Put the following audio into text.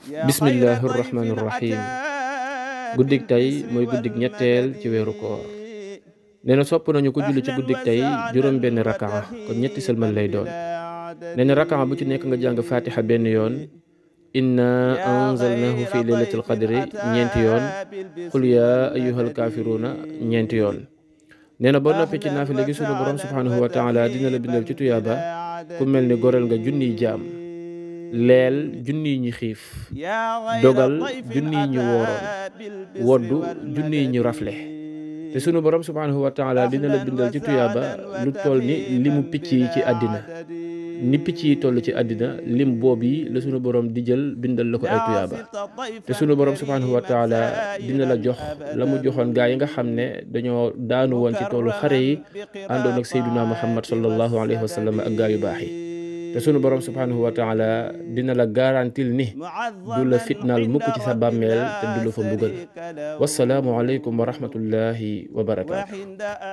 bismillahi irrahmani irrahim guddig tey mooy guddig ñetteel ci weeru koor nee na sopp nañu ko julli ci guddig tey juróom benn rakaa kon ñetti sëlmal lay doon nee na rakaa bu ci nekk nga jàng fatiha benn yoon inna anzalnahu fi laylatil qadri ñeenti yoon qul yaa ayyuhal kaafiruuna ñeenti yoon nee na boo noppee ci naafila gi sunu borom subhanahu wa taala dina la bindal ci tuyaaba ku mel ni goreel nga junniy jaam leel junniy ñi xiif dogal junniy ñi wooroon woddu junniy ñi rafle te sunu borom subhanahu wa taala dina la bindal ci tuyaaba lu toll ni limu picc yi ci àddina ni picc yi toll ci àddina lim boobu yi la sunu borom di jël bindal la ko ay tuyaaba te sunu borom subhanahu wa taala dina la jox la mu joxoon gaa yi nga xam ne dañoo daanu woon ci toolu xare yi àndoon ak sayduna muhammad sallallahu alayhi wa sallam ak gaa yu baax yi te sunu borom subhanahu wa taala dina la garantil ni du la fitnaal mukk ci sa bàmmeel te du la fa mbugal wassalaamu aleykum wa rahmatullahi wa barakaatu.